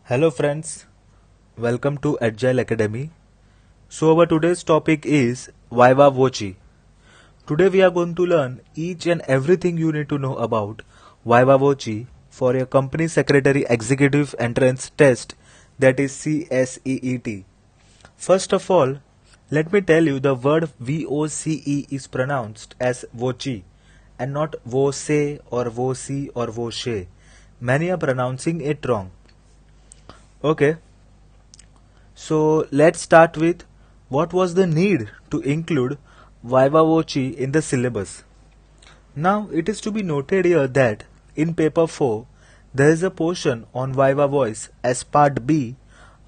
Hello friends, welcome to Agile Academy. So our today's topic is Viva Voce. Today we are going to learn each and everything you need to know about Viva Voce for your company secretary executive entrance test, that is CSEET. First of all, let me tell you the word VOCE is pronounced as Voce and not Voce or Voce or Voce. Many are pronouncing it wrong. Okay, so let's start with what was the need to include Viva Voce in the syllabus. Now it is to be noted here that in paper 4 there is a portion on Viva Voice as part B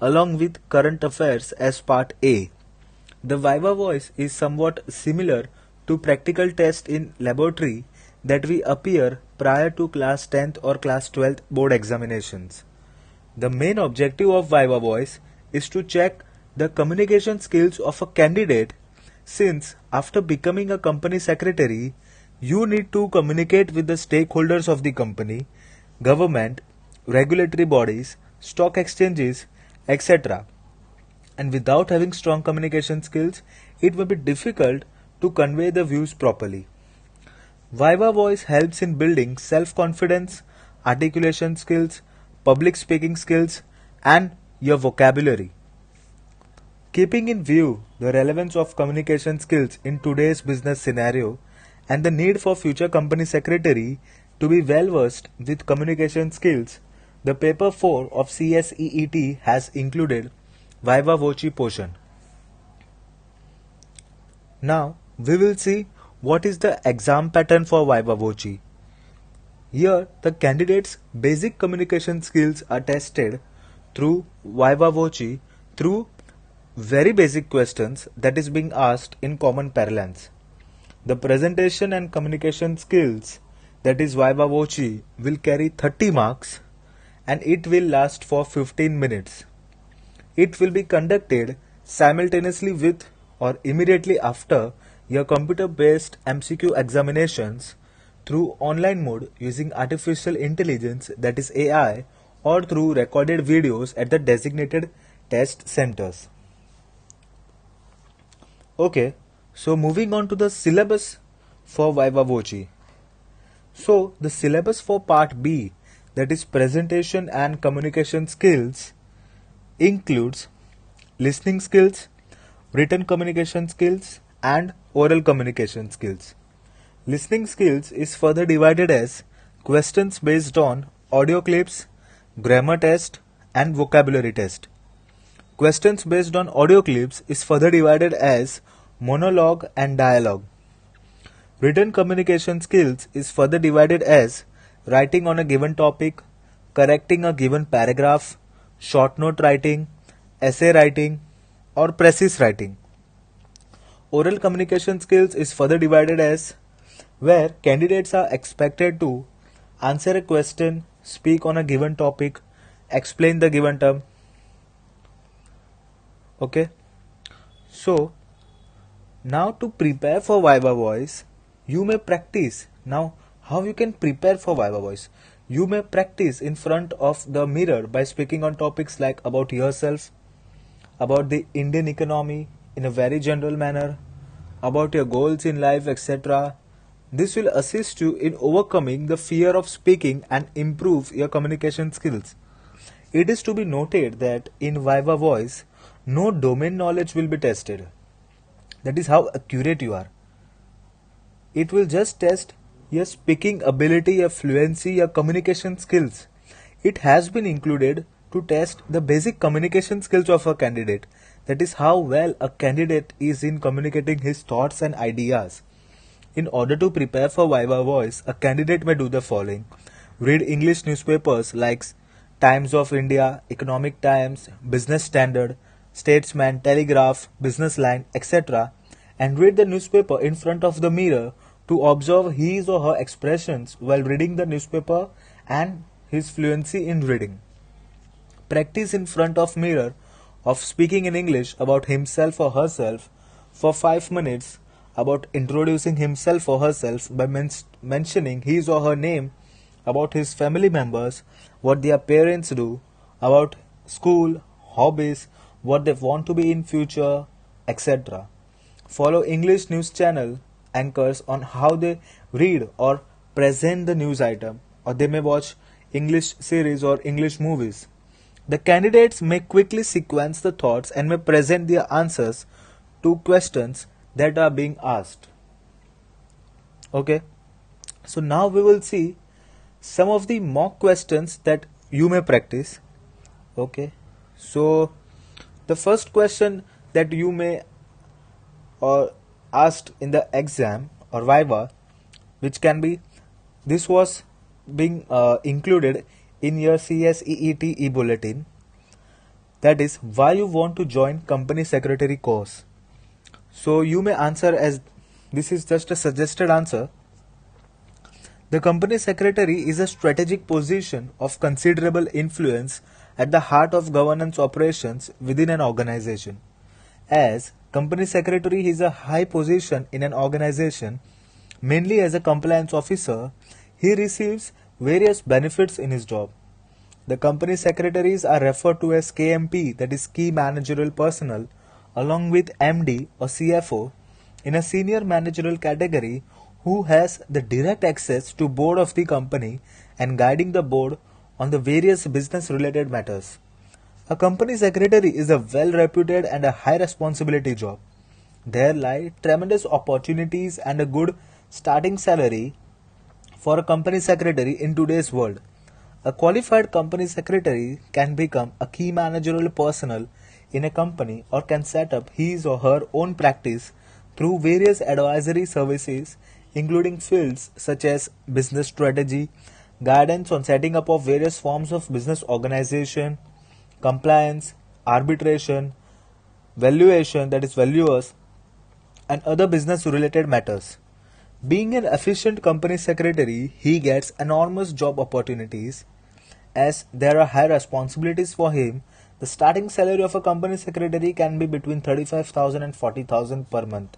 along with current affairs as part A. The Viva Voice is somewhat similar to practical test in laboratory that we appear prior to class 10th or class 12th board examinations. The main objective of Viva Voice is to check the communication skills of a candidate, since after becoming a company secretary, you need to communicate with the stakeholders of the company, government, regulatory bodies, stock exchanges, etc. And without having strong communication skills, it may be difficult to convey the views properly. Viva Voice helps in building self-confidence, articulation skills, public speaking skills, and your vocabulary. Keeping in view the relevance of communication skills in today's business scenario and the need for future company secretary to be well versed with communication skills, the paper 4 of CSEET has included Viva Voce portion. Now we will see what is the exam pattern for Viva Voce. Here the candidate's basic communication skills are tested through Viva Voce through very basic questions that is being asked in common parlance. The presentation and communication skills, that is Viva Voce, will carry 30 marks and it will last for 15 minutes. It will be conducted simultaneously with or immediately after your computer-based MCQ examinations through online mode using artificial intelligence, that is AI, or through recorded videos at the designated test centers. Okay, so moving on to the syllabus for Viva Voce. So the syllabus for part B, that is presentation and communication skills, includes listening skills, written communication skills, and oral communication skills. Listening skills is further divided as questions based on audio clips, grammar test, and vocabulary test. Questions based on audio clips is further divided as monologue and dialogue. Written communication skills is further divided as writing on a given topic, correcting a given paragraph, short note writing, essay writing, or precise writing. Oral communication skills is further divided as where candidates are expected to answer a question, speak on a given topic, explain the given term. Okay, so now to prepare for Viva Voice, you may practice. Now, how you can prepare for Viva Voice? You may practice in front of the mirror by speaking on topics like about yourself, about the Indian economy in a very general manner, about your goals in life, etc. This will assist you in overcoming the fear of speaking and improve your communication skills. It is to be noted that in Viva Voice, no domain knowledge will be tested. That is how accurate you are. It will just test your speaking ability, your fluency, your communication skills. It has been included to test the basic communication skills of a candidate. That is how well a candidate is in communicating his thoughts and ideas. In order to prepare for Viva Voice, a candidate may do the following. Read English newspapers like Times of India, Economic Times, Business Standard, Statesman, Telegraph, Business Line, etc. and read the newspaper in front of the mirror to observe his or her expressions while reading the newspaper and his fluency in reading. Practice in front of mirror of speaking in English about himself or herself for 5 minutes, about introducing himself or herself by mentioning his or her name, about his family members, what their parents do, about school, hobbies, what they want to be in future, etc. Follow English news channel anchors on how they read or present the news item, or they may watch English series or English movies. The candidates may quickly sequence the thoughts and may present their answers to questions that are being asked. Okay, so now we will see some of the mock questions that you may practice. Okay, so the first question that you may or asked in the exam or viva, which can be, this was being included in your CSEET e-bulletin, that is why you want to join company secretary course. So you may answer as, this is just a suggested answer. The company secretary is a strategic position of considerable influence at the heart of governance operations within an organization. As company secretary is a high position in an organization, mainly as a compliance officer, he receives various benefits in his job. The company secretaries are referred to as KMP, that is key managerial personnel, along with MD or CFO in a senior managerial category who has the direct access to board of the company and guiding the board on the various business related matters. A company secretary is a well reputed and a high responsibility job. There lie tremendous opportunities and a good starting salary for a company secretary in today's world. A qualified company secretary can become a key managerial personnel in a company or can set up his or her own practice through various advisory services, including fields such as business strategy, guidance on setting up of various forms of business organization, compliance, arbitration, valuation, that is valuers, and other business related matters. Being an efficient company secretary, he gets enormous job opportunities as there are high responsibilities for him. The starting salary of a company secretary can be between 35,000 and 40,000 per month.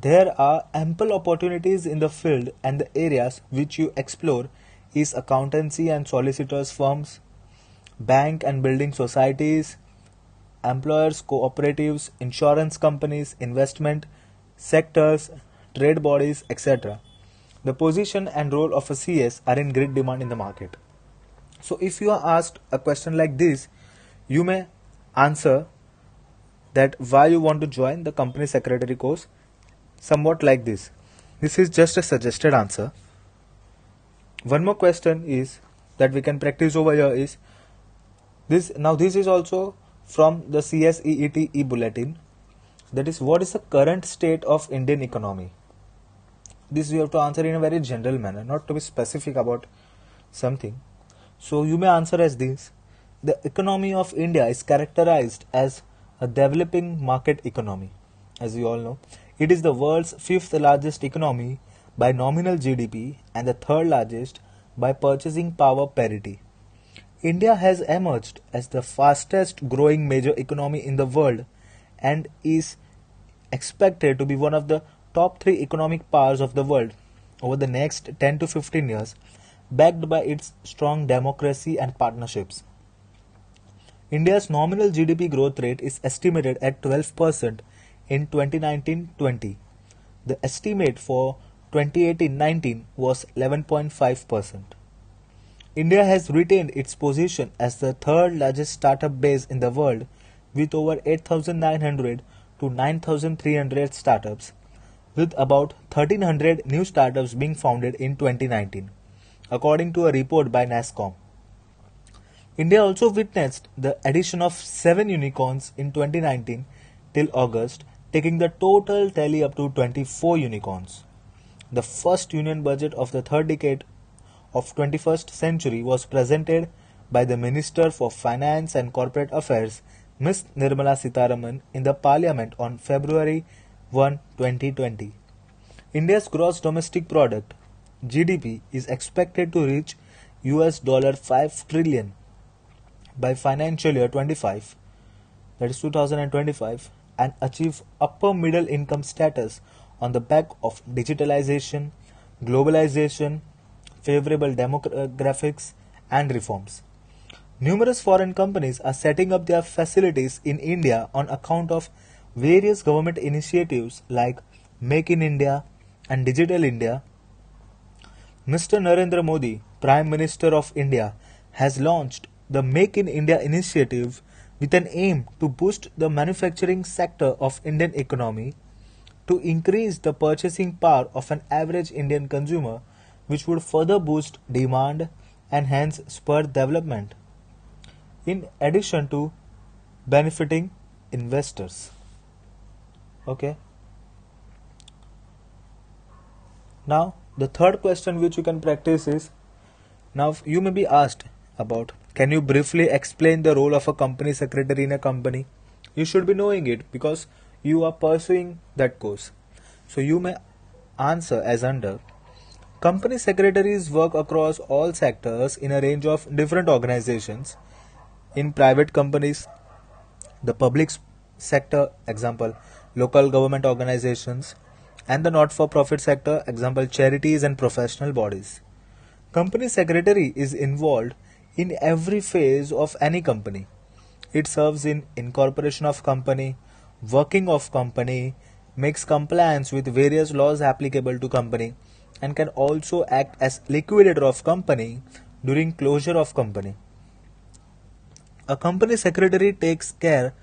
There are ample opportunities in the field, and the areas which you explore is accountancy and solicitors firms, bank and building societies, employers cooperatives, insurance companies, investment sectors, trade bodies, etc. The position and role of a CS are in great demand in the market. So if you are asked a question like this, you may answer that why you want to join the company secretary course somewhat like this. This is just a suggested answer. One more question is that we can practice over here is this. Now this is also from the CSEET e-bulletin. That is, what is the current state of Indian economy? This you have to answer in a very general manner, not to be specific about something. So you may answer as this. The economy of India is characterized as a developing market economy. As you all know, it is the world's fifth largest economy by nominal GDP and the third largest by purchasing power parity. India has emerged as the fastest growing major economy in the world and is expected to be one of the top 3 economic powers of the world over the next 10 to 15 years, backed by its strong democracy and partnerships. India's nominal GDP growth rate is estimated at 12% in 2019-20. The estimate for 2018-19 was 11.5%. India has retained its position as the third largest startup base in the world with over 8,900 to 9,300 startups, with about 1,300 new startups being founded in 2019, according to a report by NASSCOM. India also witnessed the addition of 7 unicorns in 2019 till August, taking the total tally up to 24 unicorns. The first union budget of the third decade of 21st century was presented by the Minister for Finance and Corporate Affairs, Ms. Nirmala Sitharaman, in the Parliament on February 1, 2020. India's gross domestic product (GDP) is expected to reach $5 trillion by financial year 25, that is 2025, and achieve upper middle income status on the back of digitalization, globalization, favorable demographics, and reforms. Numerous foreign companies are setting up their facilities in India on account of various government initiatives like Make in India and Digital India. Mr. Narendra Modi, Prime Minister of India, has launched the Make in India initiative with an aim to boost the manufacturing sector of Indian economy to increase the purchasing power of an average Indian consumer, which would further boost demand and hence spur development, in addition to benefiting investors. Okay. Now, the third question which you can practice is, now you may be asked about, can you briefly explain the role of a company secretary in a company? You should be knowing it because you are pursuing that course. So you may answer as under: company secretaries work across all sectors in a range of different organizations. In private companies, the public sector, example local government organizations, and the not for profit sector, example charities and professional bodies. Company secretary is involved in every phase of any company. It serves in incorporation of company, working of company, makes compliance with various laws applicable to company, and can also act as liquidator of company during closure of company. A company secretary takes care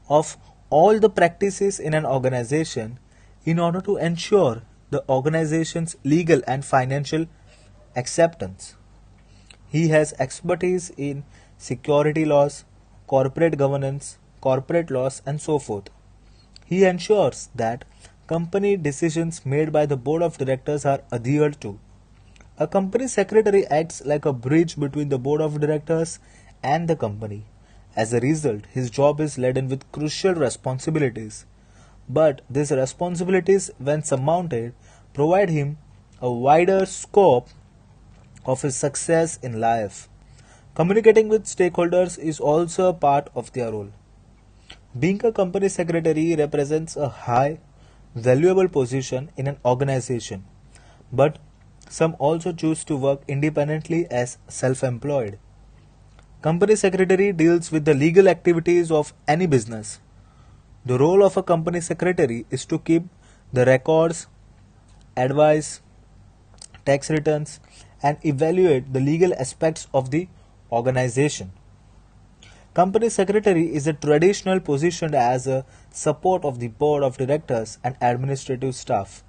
of all the practices in an organization in order to ensure the organization's legal and financial acceptance. He has expertise in security laws, corporate governance, corporate laws, and so forth. He ensures that company decisions made by the board of directors are adhered to. A company secretary acts like a bridge between the board of directors and the company. As a result, his job is laden with crucial responsibilities. But these responsibilities, when surmounted, provide him a wider scope of his success in life. Communicating with stakeholders is also a part of their role. Being a company secretary represents a high, valuable position in an organization, but some also choose to work independently as self employed. Company secretary deals with the legal activities of any business. The role of a company secretary is to keep the records, advise, tax returns, and evaluate the legal aspects of the organization. Company secretary is a traditional position as a support of the board of directors and administrative staff.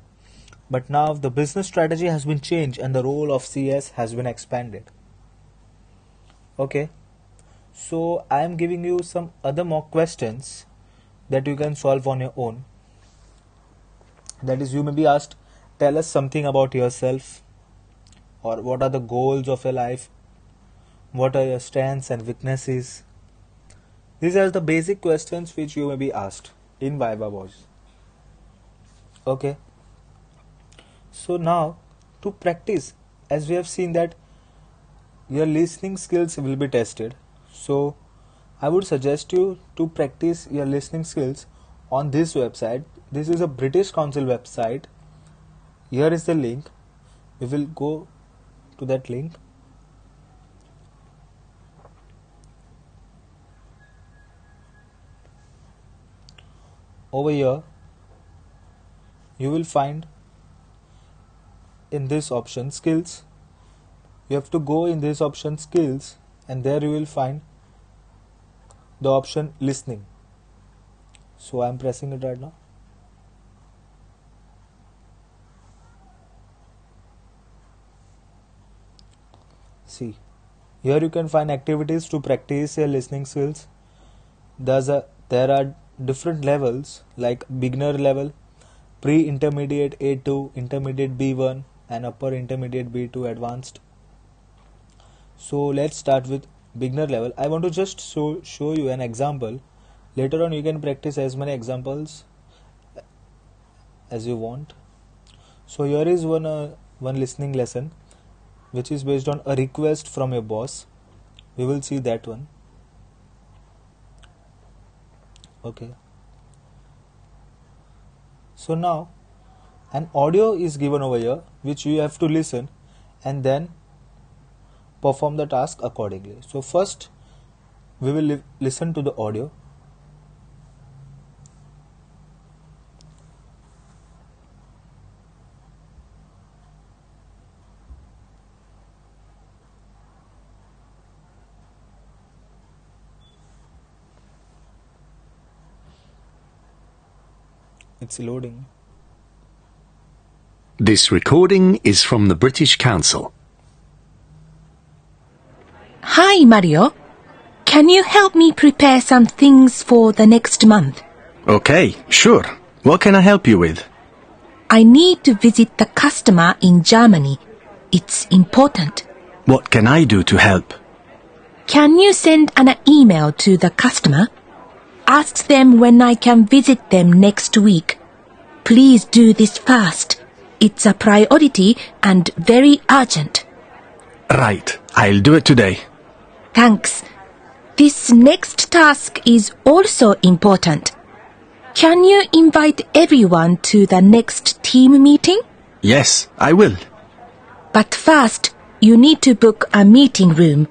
But now the business strategy has been changed and the role of CS has been expanded. Okay, so I am giving you some other mock questions that you can solve on your own. That is, you may be asked, tell us something about yourself, or what are the goals of your life, what are your strengths and weaknesses. These are the basic questions which you may be asked in Viva Voice. Okay. So now, to practice, as we have seen that your listening skills will be tested. So I would suggest you to practice your listening skills on this website. This is a British Council website. Here is the link. We will go to that link. Over here, you will find in this option skills. You have to go in this option skills, and there you will find the option listening. So I am pressing it right now. See, here you can find activities to practice your listening skills. There are different levels like beginner level, pre-intermediate A2, intermediate B1, and upper intermediate B2 advanced. So let's start with beginner level. I want to just show you an example. Later on you can practice as many examples as you want. So here is one listening lesson which is based on a request from your boss. We will see that one. Okay. So now an audio is given over here which you have to listen and then perform the task accordingly. So first We will listen to the audio. It's loading. This recording is from the British Council. Hi, Mario. Can you help me prepare some things for the next month? Okay, sure. What can I help you with? I need to visit the customer in Germany. It's important. What can I do to help? Can you send an email to the customer? Ask them when I can visit them next week. Please do this fast. It's a priority and very urgent. Right, I'll do it today. Thanks. This next task is also important. Can you invite everyone to the next team meeting? Yes, I will. But first, you need to book a meeting room.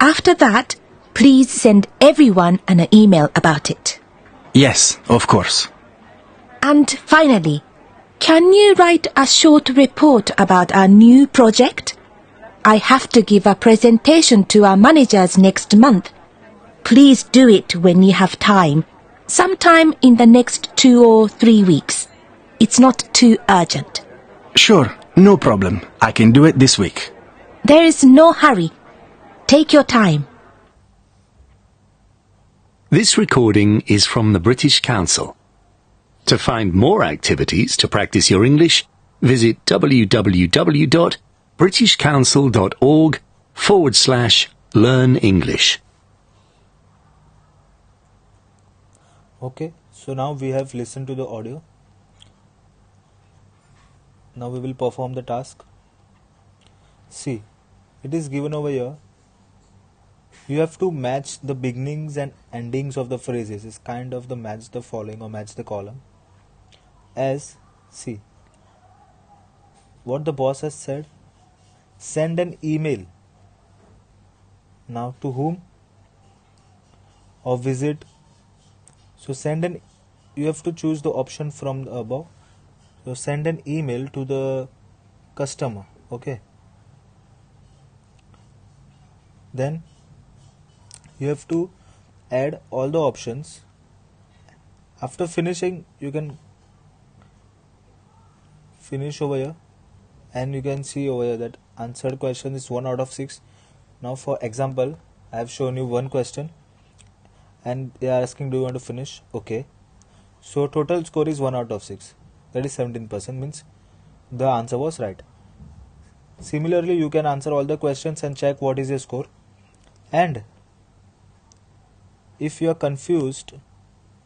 After that, please send everyone an email about it. Yes, of course. And finally, can you write a short report about our new project? I have to give a presentation to our managers next month. Please do it when you have time, sometime in the next 2 or 3 weeks. It's not too urgent. Sure, no problem. I can do it this week. There is no hurry. Take your time. This recording is from the British Council. To find more activities to practice your English, visit www.britishcouncil.org/learn English. Okay, so now we have listened to the audio. Now we will perform the task. See, it is given over here. You have to match the beginnings and endings of the phrases. It's kind of the match the following or match the column. As, see, what the boss has said, send an email. Now to whom? Or visit. So you have to choose the option from the above. So send an email to the customer. Okay. Then you have to add all the options. After finishing, you can finish over here, and you can see over here that answered question is 1 out of 6. Now for example, I have shown you one question and they are asking, do you want to finish? Okay. So total score is 1 out of 6. That is 17%, means the answer was right. Similarly, you can answer all the questions and check what is your score. And if you are confused,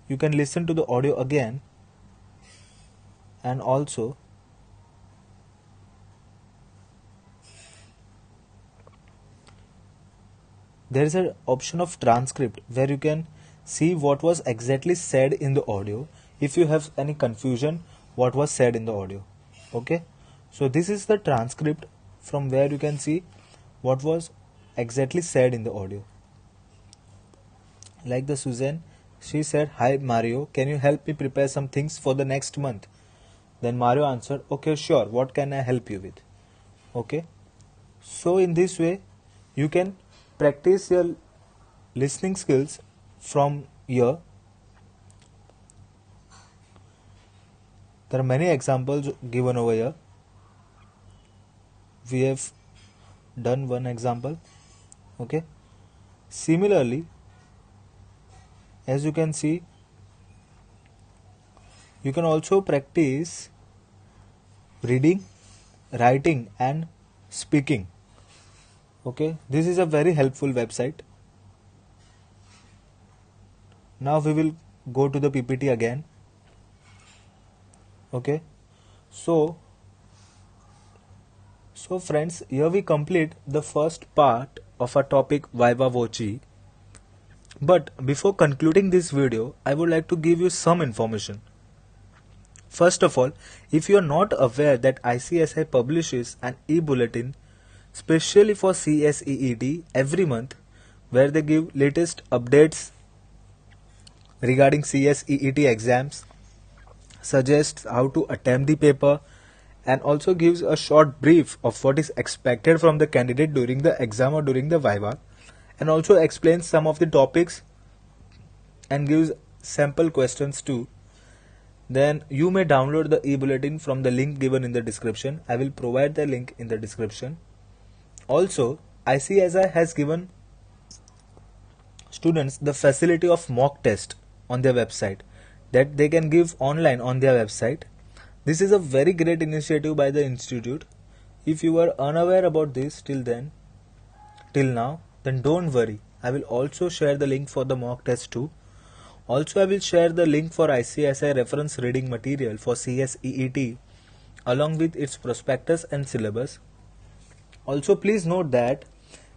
you can listen to the audio again, and also there is an option of transcript where you can see what was exactly said in the audio. If you have any confusion, what was said in the audio. Okay, so this is the transcript from where you can see what was exactly said in the audio. Like the Suzanne, she said, "Hi Mario, can you help me prepare some things for the next month?" Then Mario answered, "Okay, sure, what can I help you with?" Okay, so in this way you can practice your listening skills from here. There are many examples given over here. We have done one example. Okay, similarly, as you can see, you can also practice reading, writing and speaking. Okay, this is a very helpful website. Now we will go to the PPT again. Okay, so friends, here we complete the first part of our topic Viva Voce. But before concluding this video, I would like to give you some information. First of all, if you are not aware that ICSI publishes an e-bulletin specially for CSEET every month, where they give latest updates regarding CSEET exams, suggests how to attempt the paper, and also gives a short brief of what is expected from the candidate during the exam or during the viva, and also explains some of the topics and gives sample questions too. Then you may download the e-bulletin from the link given in the description. I will provide the link in the description. Also, ICSI has given students the facility of mock test on their website that they can give online on their website. This is a very great initiative by the institute. If you are unaware about this till now, then don't worry. I will also share the link for the mock test too. Also, I will share the link for ICSI reference reading material for CSEET along with its prospectus and syllabus. Also, please note that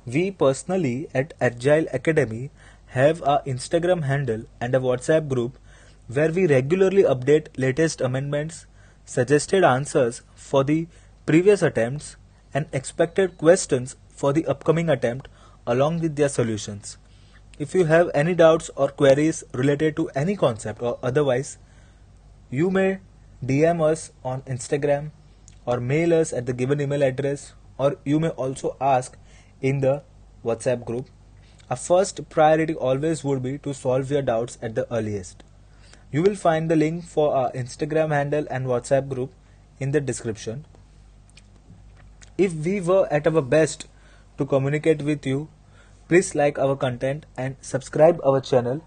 we personally at Agile Academy have a Instagram handle and a WhatsApp group where we regularly update latest amendments, suggested answers for the previous attempts, and expected questions for the upcoming attempt along with their solutions. If you have any doubts or queries related to any concept or otherwise, you may DM us on Instagram or mail us at the given email address, or you may also ask in the WhatsApp group. Our first priority always would be to solve your doubts at the earliest. You will find the link for our Instagram handle and WhatsApp group in the description. If we were at our best to communicate with you, please like our content and subscribe our channel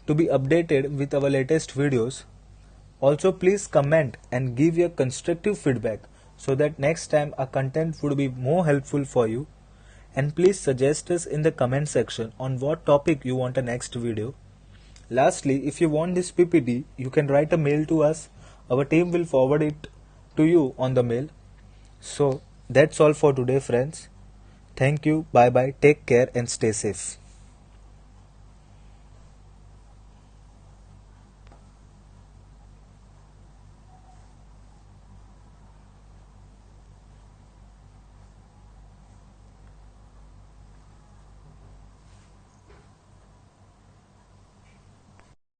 to be updated with our latest videos. Also, please comment and give your constructive feedback so that next time our content would be more helpful for you. And please suggest us in the comment section on what topic you want a next video. Lastly, if you want this PPT, you can write a mail to us. Our team will forward it to you on the mail. So that's all for today, friends. Thank you. Bye bye. Take care and stay safe.